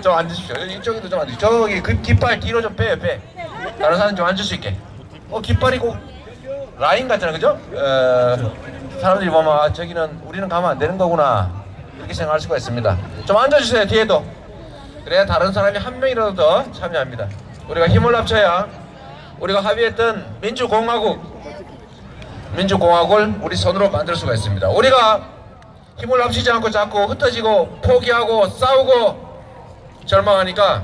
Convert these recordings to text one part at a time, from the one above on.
좀 앉으십시오. 이쪽에도 좀 앉으십시오. 저기 그 깃발 뒤로 좀 빼요. 다른 사람 좀 앉을 수 있게. 깃발이 꼭 라인 같잖아, 그죠? 사람들이 보면 아, 저기는 우리는 가면 안 되는 거구나 이렇게 생각할 수가 있습니다. 좀 앉아주세요. 뒤에도. 그래야 다른 사람이 한 명이라도 더 참여합니다. 우리가 힘을 합쳐야 우리가 합의했던 민주공화국을 우리 손으로 만들 수가 있습니다. 우리가 힘을 합치지 않고 자꾸 흩어지고 포기하고 싸우고 절망하니까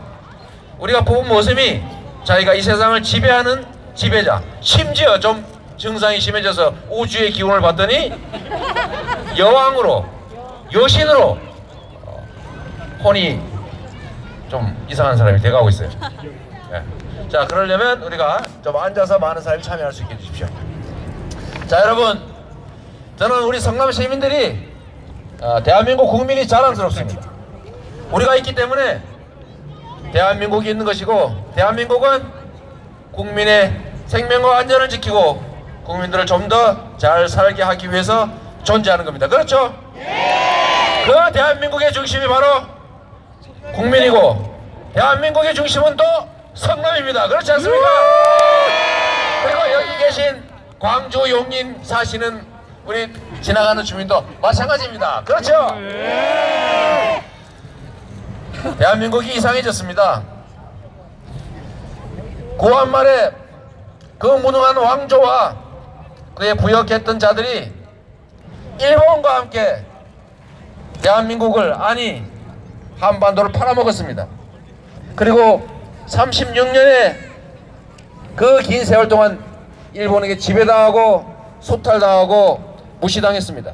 우리가 본 모습이 자기가 이 세상을 지배하는 지배자, 심지어 좀 증상이 심해져서 우주의 기운을 받더니 여왕으로, 여신으로 혼이 좀 이상한 사람이 돼가고 있어요. 네. 자, 그러려면 우리가 좀 앉아서 많은 사람이 참여할 수 있게 해주십시오. 자, 여러분, 저는 우리 성남 시민들이 대한민국 국민이 자랑스럽습니다. 우리가 있기 때문에 대한민국이 있는 것이고, 대한민국은 국민의 생명과 안전을 지키고 국민들을 좀 더 잘 살게 하기 위해서 존재하는 겁니다. 그렇죠? 네. 그 대한민국의 중심이 바로 국민이고, 대한민국의 중심은 또 성남입니다. 그렇지 않습니까? 그리고 여기 계신 광주, 용인 사시는 우리 지나가는 주민도 마찬가지입니다. 그렇죠? 네. 대한민국이 이상해졌습니다. 구한말에 그 무능한 왕조와 그에 부역했던 자들이 일본과 함께 대한민국을, 아니 한반도를 팔아먹었습니다. 그리고 36년의 그 긴 세월 동안 일본에게 지배당하고 소탈당하고 무시당했습니다.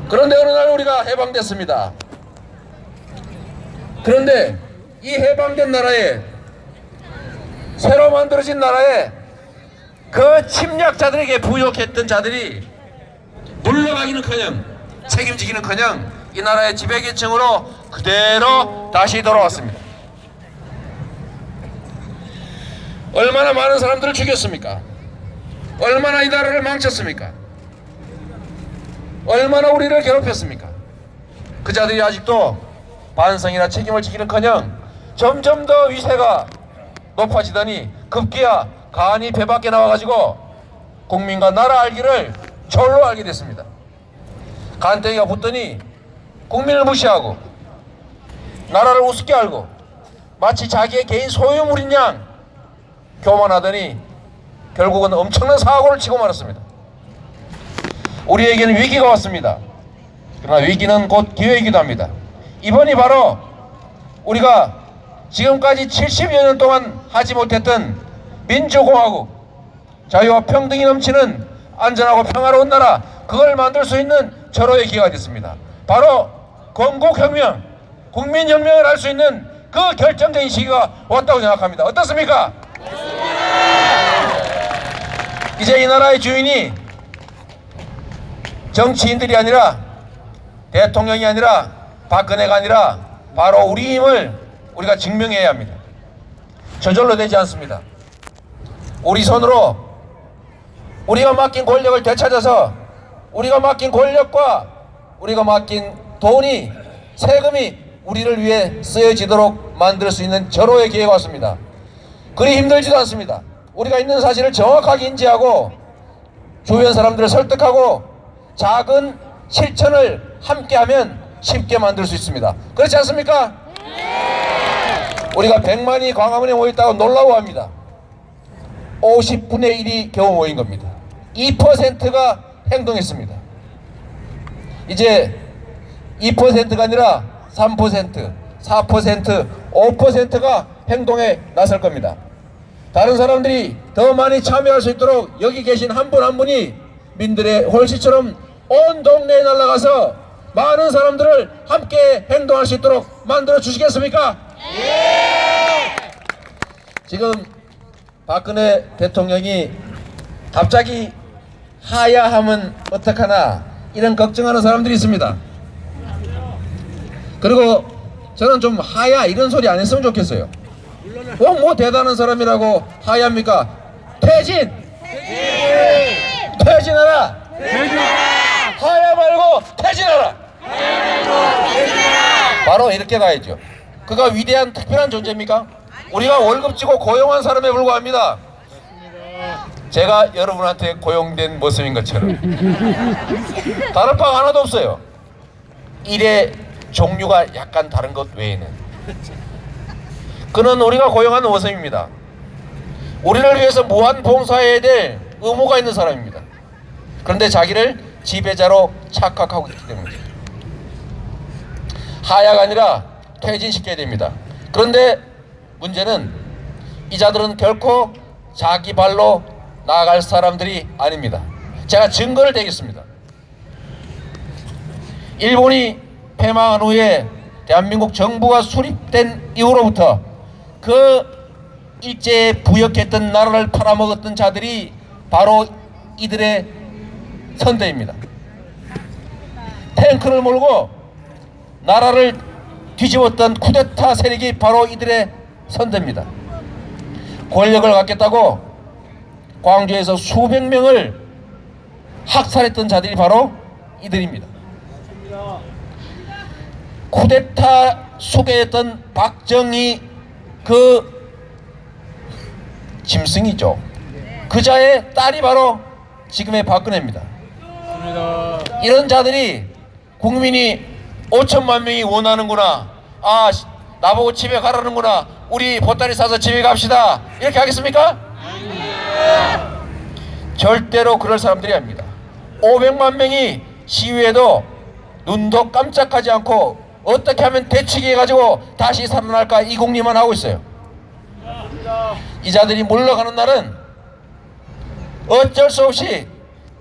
그런데 어느 날 우리가 해방됐습니다. 그런데 이 해방된 나라에, 새로 만들어진 나라에 그 침략자들에게 부역했던 자들이 물러가기는커녕 책임지기는커녕 이 나라의 지배계층으로 그대로 다시 돌아왔습니다. 얼마나 많은 사람들을 죽였습니까? 얼마나 이 나라를 망쳤습니까? 얼마나 우리를 괴롭혔습니까? 그 자들이 아직도 반성이나 책임을 지기는커녕 점점 더 위세가 높아지더니 급기야 간이 배 밖에 나와가지고 국민과 나라 알기를 절로 알게 됐습니다. 간땡이가 붙더니 국민을 무시하고 나라를 우습게 알고 마치 자기의 개인 소유물인 양 교만하더니 결국은 엄청난 사고를 치고 말았습니다. 우리에게는 위기가 왔습니다. 그러나 위기는 곧 기회이기도 합니다. 이번이 바로 우리가 지금까지 70여 년 동안 하지 못했던 민주공화국, 자유와 평등이 넘치는 안전하고 평화로운 나라, 그걸 만들 수 있는 절호의 기회가 됐습니다. 바로 건국혁명, 국민혁명을 할 수 있는 그 결정적인 시기가 왔다고 생각합니다. 어떻습니까? 이제 이 나라의 주인이 정치인들이 아니라, 대통령이 아니라, 박근혜가 아니라 바로 우리임을 우리가 증명해야 합니다. 저절로 되지 않습니다. 우리 손으로 우리가 맡긴 권력을 되찾아서 우리가 맡긴 권력과 우리가 맡긴 돈이, 세금이 우리를 위해 쓰여지도록 만들 수 있는 절호의 기회가 왔습니다. 그리 힘들지도 않습니다. 우리가 있는 사실을 정확하게 인지하고 주변 사람들을 설득하고 작은 실천을 함께하면 쉽게 만들 수 있습니다. 그렇지 않습니까? 우리가 100만이 광화문에 모였다고 놀라워합니다. 50분의 1이 겨우 모인 겁니다. 2%가 행동했습니다. 이제 2%가 아니라 3%, 4%, 5%가 행동에 나설 겁니다. 다른 사람들이 더 많이 참여할 수 있도록 여기 계신 한 분 한 분이 민들의 홀씨처럼 온 동네에 날아가서 많은 사람들을 함께 행동할 수 있도록 만들어 주시겠습니까? 예! 지금 박근혜 대통령이 갑자기 하야하면 어떡하나 이런 걱정하는 사람들이 있습니다. 그리고 저는 좀 하야 이런 소리 안 했으면 좋겠어요. 뭐 대단한 사람이라고 하야합니까? 퇴진! 퇴진하라! 하야 말고 퇴진하라! 바로 이렇게 가야죠. 그가 위대한 특별한 존재입니까? 우리가 월급 주고 고용한 사람에 불과합니다. 제가 여러분한테 고용된 모습인 것처럼 다른 방 하나도 없어요. 일의 종류가 약간 다른 것 외에는. 그는 우리가 고용한 모습입니다. 우리를 위해서 무한 봉사해야 될 의무가 있는 사람입니다. 그런데 자기를 지배자로 착각하고 있기 때문입니다. 하야가 아니라 퇴진시켜야 됩니다. 그런데 문제는 이 자들은 결코 자기 발로 나아갈 사람들이 아닙니다. 제가 증거를 대겠습니다. 일본이 패망한 후에 대한민국 정부가 수립된 이후로부터 그 일제에 부역했던 나라를 팔아먹었던 자들이 바로 이들의 선대입니다. 탱크를 몰고 나라를 뒤집었던 쿠데타 세력이 바로 이들의 선대입니다. 권력을 갖겠다고 광주에서 수백 명을 학살했던 자들이 바로 이들입니다. 쿠데타 속에였던 박정희 그 짐승이죠. 그자의 딸이 바로 지금의 박근혜입니다. 이런 자들이 국민이 5천만 명이 원하는구나, 아 나보고 집에 가라는구나, 우리 보따리 싸서 집에 갑시다, 이렇게 하겠습니까? 절대로 그럴 사람들이 아닙니다. 500만 명이 시위에도 눈도 깜짝하지 않고 어떻게 하면 대치기 해가지고 다시 살아날까 이 궁리만 하고 있어요. 이 자들이 물러가는 날은 어쩔 수 없이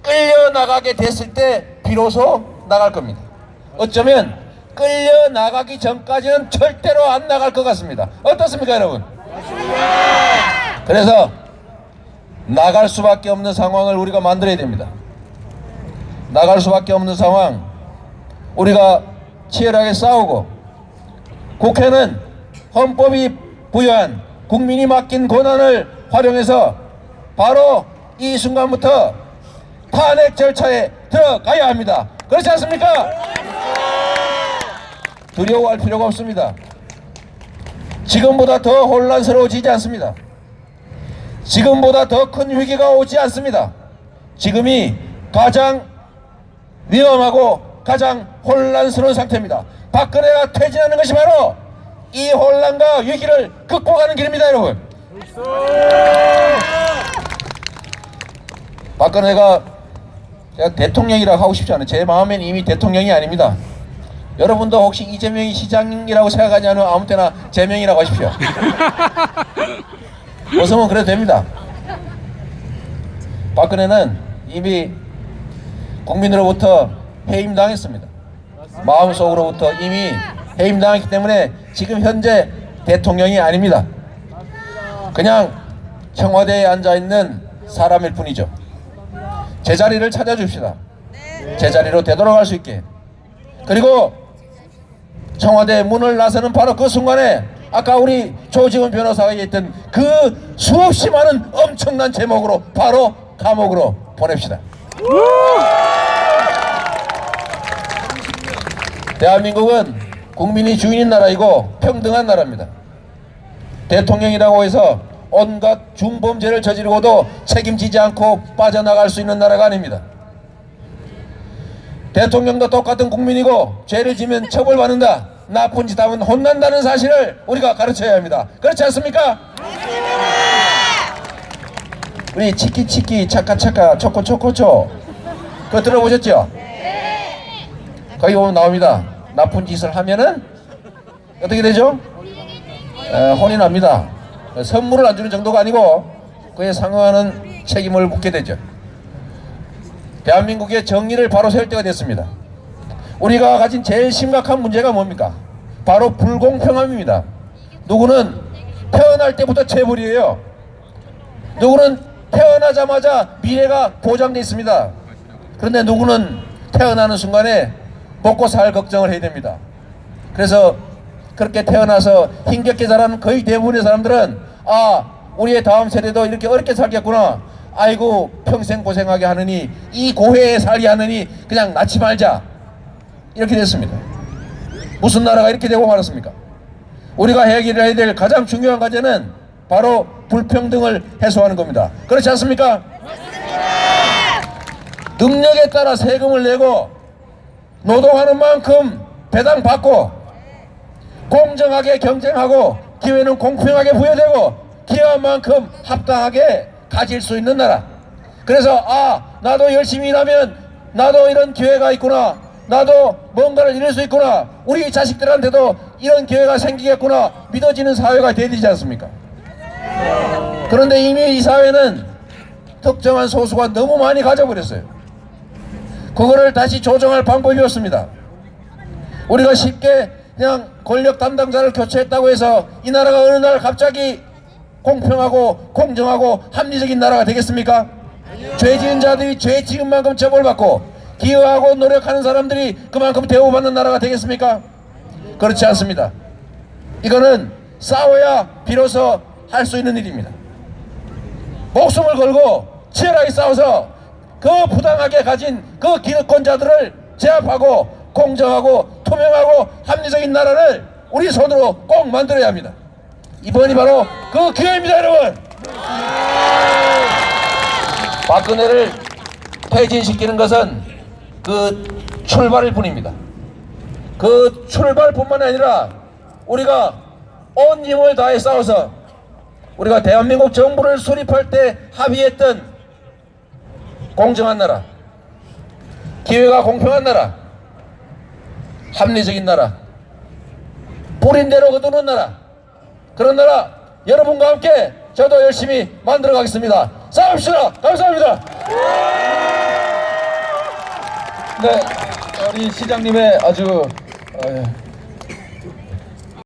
끌려나가게 됐을 때 비로소 나갈 겁니다. 어쩌면 끌려나가기 전까지는 절대로 안 나갈 것 같습니다. 어떻습니까 여러분? 그래서 나갈 수밖에 없는 상황을 우리가 만들어야 됩니다. 나갈 수밖에 없는 상황, 우리가 치열하게 싸우고, 국회는 헌법이 부여한 국민이 맡긴 권한을 활용해서 바로 이 순간부터 탄핵 절차에 들어가야 합니다. 그렇지 않습니까? 두려워할 필요가 없습니다. 지금보다 더 혼란스러워지지 않습니다. 지금보다 더 큰 위기가 오지 않습니다. 지금이 가장 위험하고 가장 혼란스러운 상태입니다. 박근혜가 퇴진하는 것이 바로 이 혼란과 위기를 극복하는 길입니다. 여러분, 박근혜가 제가 대통령이라고 하고 싶지 않아요. 제 마음엔 이미 대통령이 아닙니다. 여러분도 혹시 이재명이 시장이라고 생각하냐면 아무 때나 재명이라고 하십시오. 웃으면 그래도 됩니다. 박근혜는 이미 국민으로부터 해임당했습니다. 마음속으로부터 이미 해임당했기 때문에 지금 현재 대통령이 아닙니다. 그냥 청와대에 앉아있는 사람일 뿐이죠. 제자리를 찾아줍시다. 제자리로 되돌아갈 수 있게. 그리고 청와대 문을 나서는 바로 그 순간에 아까 우리 조지훈 변호사가 얘기했던 그 수없이 많은 엄청난 제목으로 바로 감옥으로 보냅시다. 대한민국은 국민이 주인인 나라이고 평등한 나라입니다. 대통령이라고 해서 온갖 중범죄를 저지르고도 책임지지 않고 빠져나갈 수 있는 나라가 아닙니다. 대통령도 똑같은 국민이고 죄를 지면 처벌받는다, 나쁜 짓 하면 혼난다는 사실을 우리가 가르쳐야 합니다. 그렇지 않습니까? 우리 치키치키 차카차카 초코초코초 그거 들어보셨죠? 거기 보면 나옵니다. 나쁜 짓을 하면은 어떻게 되죠? 혼이 납니다. 선물을 안 주는 정도가 아니고 그에 상응하는 책임을 묻게 되죠. 대한민국의 정의를 바로 세울 때가 됐습니다. 우리가 가진 제일 심각한 문제가 뭡니까? 바로 불공평함입니다. 누구는 태어날 때부터 재벌이에요. 누구는 태어나자마자 미래가 보장되어 있습니다. 그런데 누구는 태어나는 순간에 먹고 살 걱정을 해야 됩니다. 그래서 그렇게 태어나서 힘겹게 자라는 거의 대부분의 사람들은 아, 우리의 다음 세대도 이렇게 어렵게 살겠구나, 아이고 평생 고생하게 하느니 이 고해에 살게 하느니 그냥 낳지 말자, 이렇게 됐습니다. 무슨 나라가 이렇게 되고 말았습니까? 우리가 해결해야 될 가장 중요한 과제는 바로 불평등을 해소하는 겁니다. 그렇지 않습니까? 능력에 따라 세금을 내고 노동하는 만큼 배당받고 공정하게 경쟁하고 기회는 공평하게 부여되고 기여한 만큼 합당하게 가질 수 있는 나라. 그래서 나도 열심히 일하면 나도 이런 기회가 있구나, 나도 뭔가를 이룰 수 있구나, 우리 자식들한테도 이런 기회가 생기겠구나 믿어지는 사회가 돼야 되지 않습니까? 그런데 이미 이 사회는 특정한 소수가 너무 많이 가져버렸어요. 그거를 다시 조정할 방법이 없습니다. 우리가 쉽게 그냥 권력 담당자를 교체했다고 해서 이 나라가 어느 날 갑자기 공평하고 공정하고 합리적인 나라가 되겠습니까? 죄 지은 자들이 죄 지은 만큼 처벌받고 기여하고 노력하는 사람들이 그만큼 대우받는 나라가 되겠습니까? 그렇지 않습니다. 이거는 싸워야 비로소 할 수 있는 일입니다. 목숨을 걸고 치열하게 싸워서 그 부당하게 가진 그 기득권자들을 제압하고 공정하고 투명하고 합리적인 나라를 우리 손으로 꼭 만들어야 합니다. 이번이 바로 그 기회입니다, 여러분. 박근혜를 퇴진시키는 것은 그 출발일 뿐입니다. 그 출발뿐만 아니라 우리가 온 힘을 다해 싸워서 우리가 대한민국 정부를 수립할 때 합의했던 공정한 나라, 기회가 공평한 나라, 합리적인 나라, 뿌린 대로 거두는 나라, 그런 나라 여러분과 함께 저도 열심히 만들어 가겠습니다. 싸웁시다. 감사합니다. 네, 우리 시장님의 아주